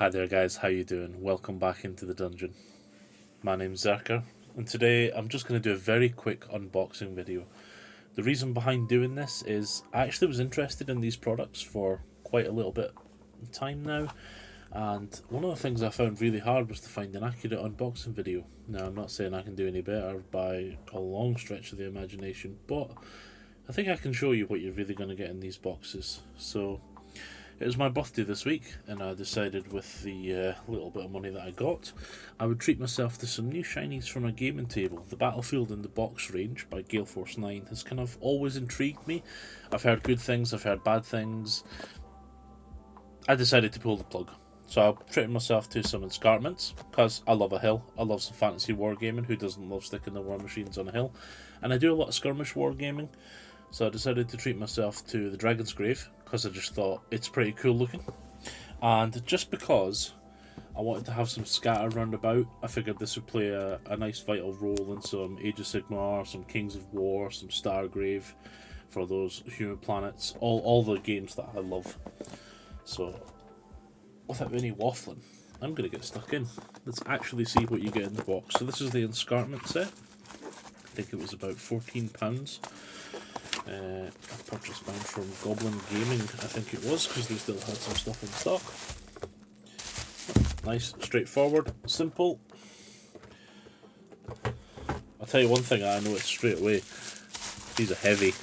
Hi there guys, how you doing? Welcome back into the dungeon. My name's Zerker, and today I'm just going to do a very quick unboxing video. The reason behind doing this is I actually was interested in these products for quite a little bit of time now, and one of the things I found really hard was to find an accurate unboxing video. Now, I'm not saying I can do any better by a long stretch of the imagination, but I think I can show you what you're really going to get in these boxes. So it was my birthday this week, and I decided with the little bit of money that I got, I would treat myself to some new shinies from a gaming table. The Battlefield in the Box range by Gale Force 9 has kind of always intrigued me. I've heard good things, I've heard bad things. I decided to pull the plug. So I treated myself to some escarpments, because I love a hill. I love some fantasy wargaming. Who doesn't love sticking the war machines on a hill? And I do a lot of skirmish wargaming. So I decided to treat myself to the Dragon's Grave, because I just thought it's pretty cool looking. And just because I wanted to have some scatter round about, I figured this would play a nice vital role in some Age of Sigmar, some Kings of War, some Stargrave, for those human planets, all the games that I love. So without any waffling, I'm going to get stuck in. Let's actually see what you get in the box. So this is the Escarpment set. I think it was about £14. I purchased mine from Goblin Gaming, I think it was, because they still had some stuff in stock. Nice, straightforward, simple. I'll tell you one thing I noticed straight away. These are heavy.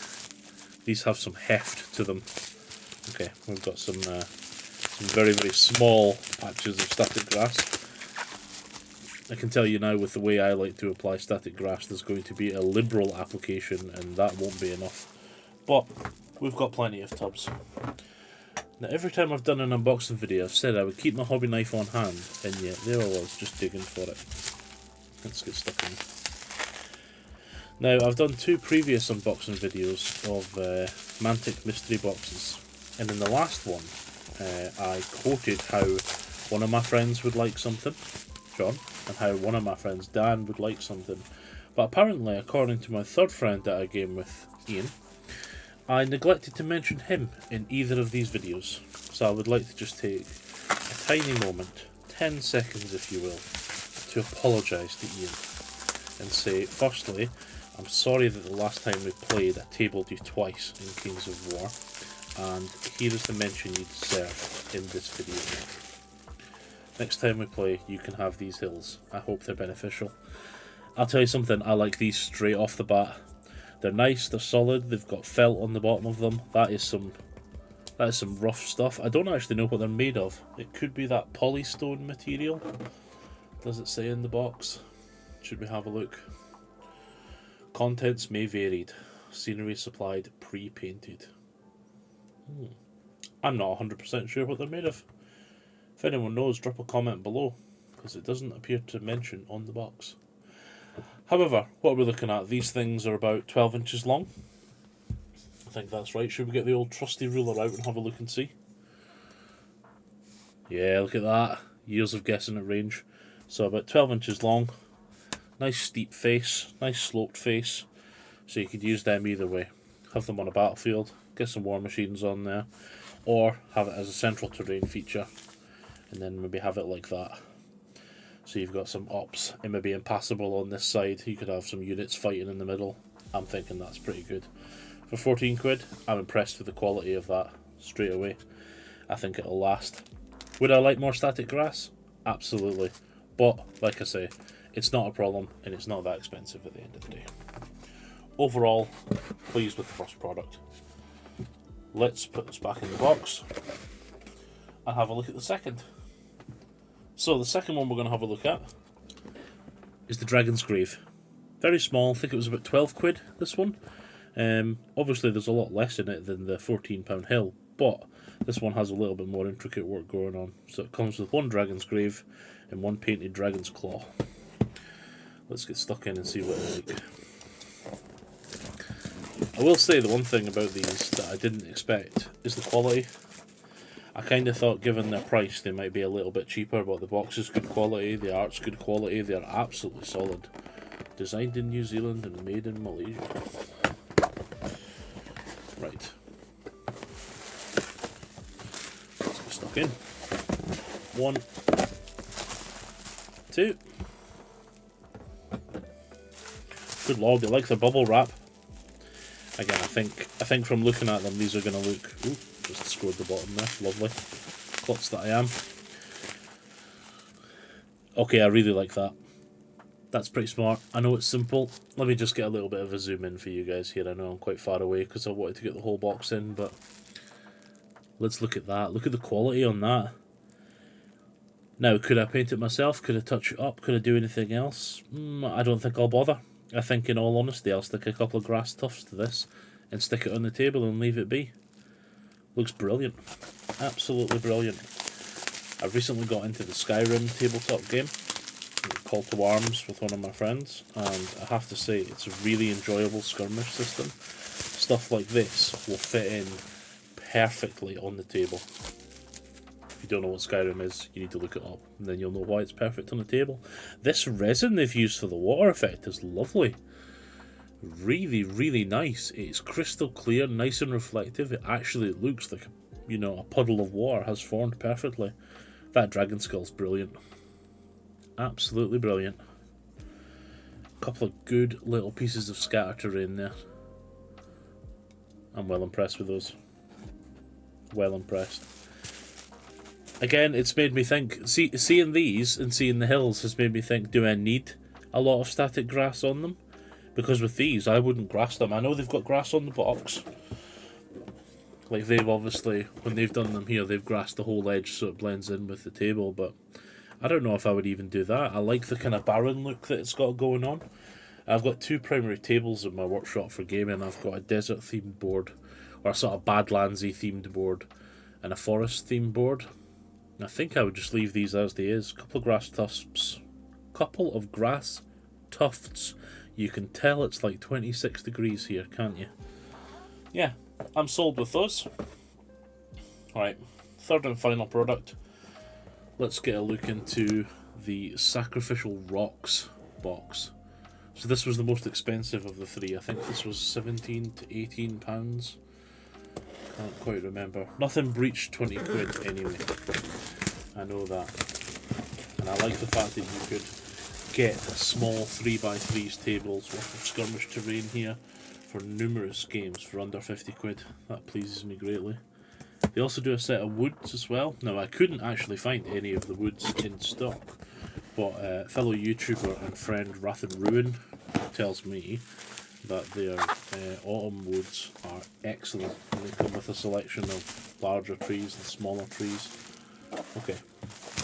These have some heft to them. Okay, we've got some very, very small patches of static grass. I can tell you now, with the way I like to apply static grass, there's going to be a liberal application, and that won't be enough. But we've got plenty of tubs. Now, every time I've done an unboxing video, I've said I would keep my hobby knife on hand, and yet there I was, just digging for it. Let's get stuck in. Now, I've done two previous unboxing videos of Mantic mystery boxes, and in the last one, I quoted how one of my friends would like something, John, and how one of my friends, Dan, would like something. But apparently, according to my third friend that I game with, Ian, I neglected to mention him in either of these videos. So I would like to just take a tiny moment, 10 seconds if you will, to apologise to Ian and say, firstly, I'm sorry that the last time we played I tabled you twice in Kings of War, and here is the mention you deserve in this video. Next time we play, you can have these hills. I hope they're beneficial. I'll tell you something, I like these straight off the bat. They're nice, they're solid, they've got felt on the bottom of them. That is some rough stuff. I don't actually know what they're made of. It could be that polystone material. Does it say in the box? Should we have a look? Contents may varied. Scenery supplied pre-painted. I'm not 100% sure what they're made of. If anyone knows, drop a comment below, because it doesn't appear to mention on the box. However, what we're looking at, these things are about 12 inches long. I think that's right. Should we get the old trusty ruler out and have a look and see? Yeah, look at that. Years of guessing at range. So about 12 inches long. Nice steep face, nice sloped face. So you could use them either way. Have them on a battlefield, get some war machines on there, or have it as a central terrain feature, and then maybe have it like that. So you've got some ops. It may be impassable on this side. You could have some units fighting in the middle. I'm thinking that's pretty good. For 14 quid, I'm impressed with the quality of that straight away. I think it'll last. Would I like more static grass? Absolutely. But, like I say, it's not a problem, and it's not that expensive at the end of the day. Overall, pleased with the first product. Let's put this back in the box and have a look at the second. So the second one we're going to have a look at is the Dragon's Grave. Very small, I think it was about 12 quid, this one. Obviously there's a lot less in it than the £14 hill, but this one has a little bit more intricate work going on. So it comes with one Dragon's Grave and one painted Dragon's Claw. Let's get stuck in and see what they're like. I will say the one thing about these that I didn't expect is the quality. I kind of thought, given their price, they might be a little bit cheaper, but the box is good quality, the art's good quality, they're absolutely solid. Designed in New Zealand and made in Malaysia. Right. Let's get stuck in. 1, 2. Good lord, they like the bubble wrap. Again, I think from looking at them, these are going to look... Ooh, just scored the bottom there. Lovely. Klutz that I am. Okay, I really like that. That's pretty smart. I know it's simple. Let me just get a little bit of a zoom in for you guys here. I know I'm quite far away because I wanted to get the whole box in, but let's look at that. Look at the quality on that. Now, could I paint it myself? Could I touch it up? Could I do anything else? I don't think I'll bother. I think, in all honesty, I'll stick a couple of grass tufts to this and stick it on the table and leave it be. Looks brilliant. Absolutely brilliant. I've recently got into the Skyrim tabletop game, Call to Arms, with one of my friends, and I have to say, it's a really enjoyable skirmish system. Stuff like this will fit in perfectly on the table. If you don't know what Skyrim is, you need to look it up, and then you'll know why it's perfect on the table. This resin they've used for the water effect is lovely. Really, really nice. It's crystal clear, nice and reflective. It actually looks like, you know, a puddle of water has formed perfectly. That dragon skull's brilliant. Absolutely brilliant. A couple of good little pieces of scatter terrain there. I'm well impressed with those. Well impressed. Again, it's made me think, seeing these and seeing the hills has made me think, do I need a lot of static grass on them? Because with these, I wouldn't grass them. I know they've got grass on the box. Like, they've obviously, when they've done them here, they've grassed the whole edge so it blends in with the table, but I don't know if I would even do that. I like the kind of barren look that it's got going on. I've got two primary tables in my workshop for gaming. I've got a desert-themed board, or a sort of Badlandsy themed board, and a forest-themed board. I think I would just leave these as they is. Couple of grass tufts. Couple of grass tufts. You can tell it's like 26 degrees here, can't you? Yeah, I'm sold with those. Alright, third and final product. Let's get a look into the Sacrificial Rocks box. So this was the most expensive of the three. I think this was 17 to 18 pounds. Can't quite remember. Nothing breached 20 quid anyway. I know that. And I like the fact that you could get small 3x3s tables worth of skirmish terrain here for numerous games for under 50 quid. That pleases me greatly. They also do a set of woods as well. Now, I couldn't actually find any of the woods in stock, but fellow YouTuber and friend Rathan Ruin tells me that their autumn woods are excellent, and they come with a selection of larger trees and smaller trees. Okay,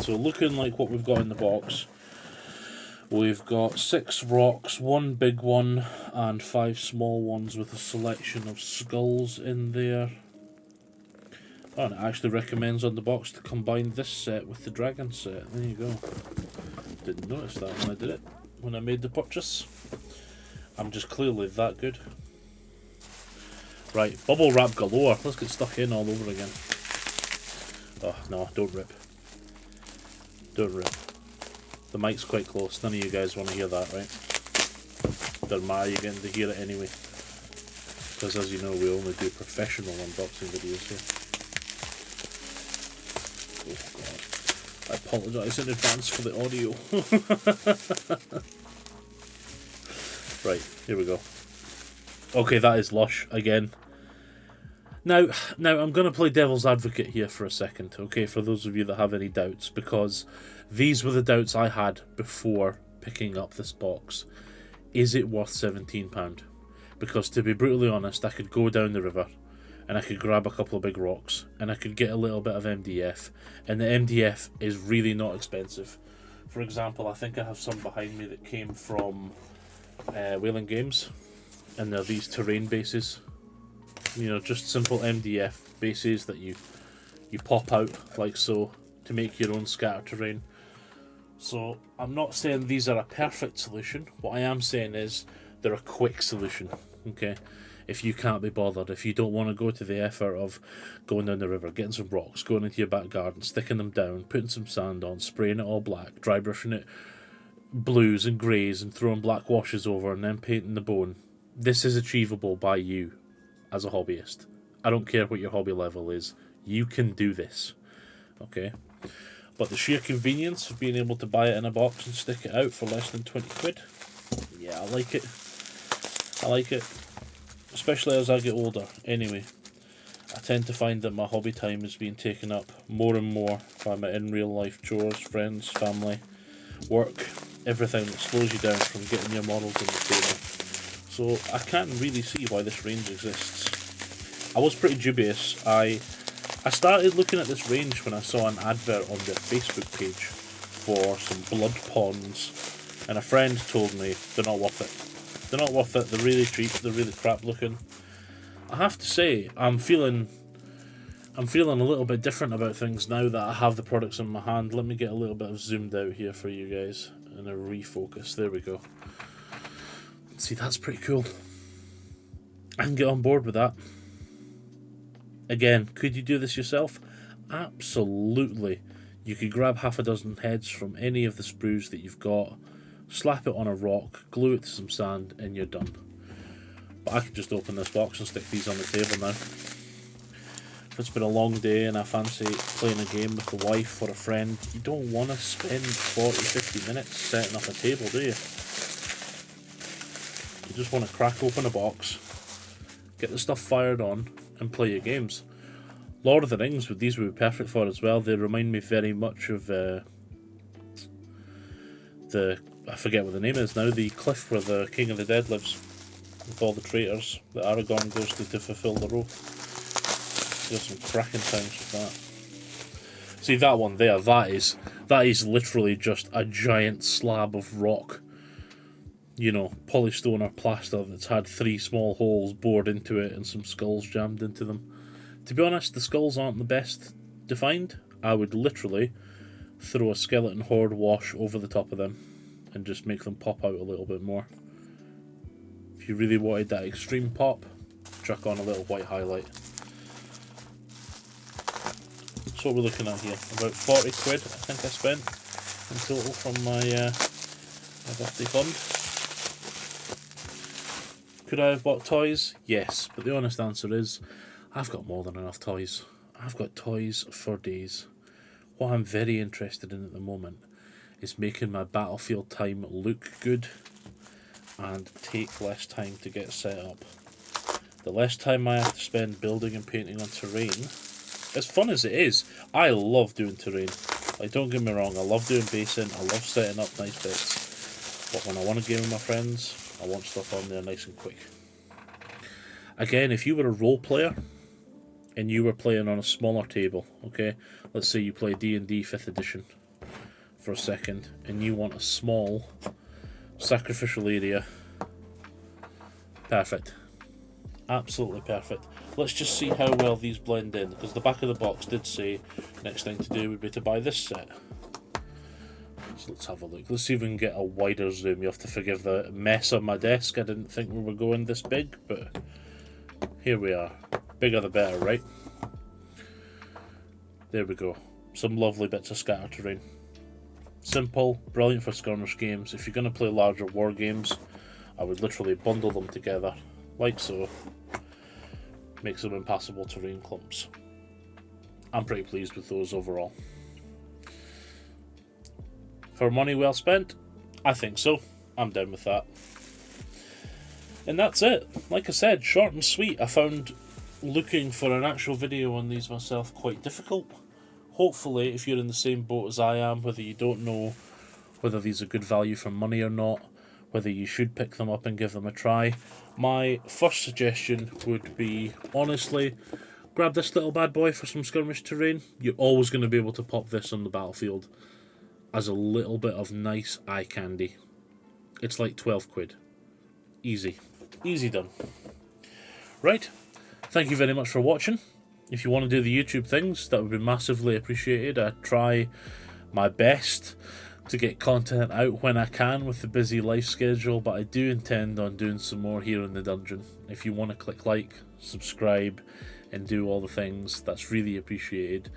so looking like what we've got in the box, we've got 6 rocks, 1 big one and 5 small ones with a selection of skulls in there. Oh, and it actually recommends on the box to combine this set with the dragon set. There you go. Didn't notice that when I did it, when I made the purchase. I'm just clearly that good. Right, bubble wrap galore. Let's get stuck in all over again. Oh, no, don't rip. Don't rip. The mic's quite close. None of you guys want to hear that, right? Doesn't matter, you're getting to hear it anyway. Because as you know, we only do professional unboxing videos here. Oh god. I apologise in advance for the audio. Right, here we go. Okay, that is lush again. Now I'm going to play devil's advocate here for a second, okay, for those of you that have any doubts, because these were the doubts I had before picking up this box. Is it worth £17? Because to be brutally honest, I could go down the river and I could grab a couple of big rocks and I could get a little bit of MDF, and the MDF is really not expensive. For example, I think I have some behind me that came from Whaling Games, and they're these terrain bases. You know, just simple MDF bases that you pop out like so to make your own scatter terrain. So I'm not saying these are a perfect solution. What I am saying is they're a quick solution. Okay, if you can't be bothered, if you don't want to go to the effort of going down the river, getting some rocks, going into your back garden, sticking them down, putting some sand on, spraying it all black, dry brushing it blues and greys, and throwing black washes over, and then painting the bone. This is achievable by you as a hobbyist. I don't care what your hobby level is. You can do this. Okay. But the sheer convenience of being able to buy it in a box and stick it out for less than 20 quid, yeah, I like it. I like it. Especially as I get older. Anyway, I tend to find that my hobby time is being taken up more and more by my in real life chores, friends, family, work, everything that slows you down from getting your models on the table. So I can't really see why this range exists. I was pretty dubious. I started looking at this range when I saw an advert on their Facebook page for some blood ponds, and a friend told me they're not worth it. They're not worth it, they're really cheap, they're really crap looking. I have to say, I'm feeling a little bit different about things now that I have the products in my hand. Let me get a little bit of zoomed out here for you guys and a refocus. There we go. See, that's pretty cool. I can get on board with that. Again, could you do this yourself? Absolutely. You could grab half a dozen heads from any of the sprues that you've got, slap it on a rock, glue it to some sand, and you're done. But I could just open this box and stick these on the table now. If it's been a long day and I fancy playing a game with the wife or a friend, you don't want to spend 40-50 minutes setting up a table, do you? You just want to crack open a box, get the stuff fired on, and play your games. Lord of the Rings, these would be perfect for as well. They remind me very much of I forget what the name is now, the cliff where the King of the Dead lives, with all the traitors that Aragorn goes to fulfill the role. There's some cracking times with that. See, that one there, that is literally just a giant slab of rock. You know, polystone or plaster that's had 3 small holes bored into it and some skulls jammed into them. To be honest, the skulls aren't the best defined. I would literally throw a skeleton horde wash over the top of them and just make them pop out a little bit more. If you really wanted that extreme pop, chuck on a little white highlight. So what we're looking at here, about 40 quid I think I spent in total from my birthday fund. Could I have bought toys? Yes, but the honest answer is I've got more than enough toys. I've got toys for days. What I'm very interested in at the moment is making my Battlefield time look good and take less time to get set up. The less time I have to spend building and painting on terrain, as fun as it is, I love doing terrain. Like, don't get me wrong, I love doing basing, I love setting up nice bits. But when I want to game with my friends, I want stuff on there nice and quick. Again, if you were a role player and you were playing on a smaller table, okay, let's say you play D&D 5th edition for a second and you want a small sacrificial area, perfect. Absolutely perfect. Let's just see how well these blend in, because the back of the box did say next thing to do would be to buy this set. So let's have a look. Let's see if we can get a wider zoom. You have to forgive the mess on my desk. I didn't think we were going this big, but here we are. Bigger the better, right? There we go. Some lovely bits of scatter terrain. Simple, brilliant for skirmish games. If you're going to play larger war games, I would literally bundle them together, like so. Make some impassable terrain clumps. I'm pretty pleased with those overall. For money well spent? I think so. I'm down with that. And that's it. Like I said, short and sweet. I found looking for an actual video on these myself quite difficult. Hopefully, if you're in the same boat as I am, whether you don't know whether these are good value for money or not, whether you should pick them up and give them a try, my first suggestion would be, honestly, grab this little bad boy for some skirmish terrain. You're always going to be able to pop this on the battlefield as a little bit of nice eye candy. It's like 12 quid. Easy. Easy done. Right. Thank you very much for watching. If you want to do the YouTube things, that would be massively appreciated. I try my best to get content out when I can with the busy life schedule, but I do intend on doing some more here in the dungeon. If you want to click like, subscribe, and do all the things, that's really appreciated.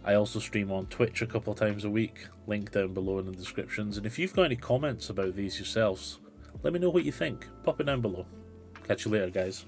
I also stream on Twitch a couple of times a week, link down below in the descriptions, and if you've got any comments about these yourselves, let me know what you think. Pop it down below. Catch you later, guys.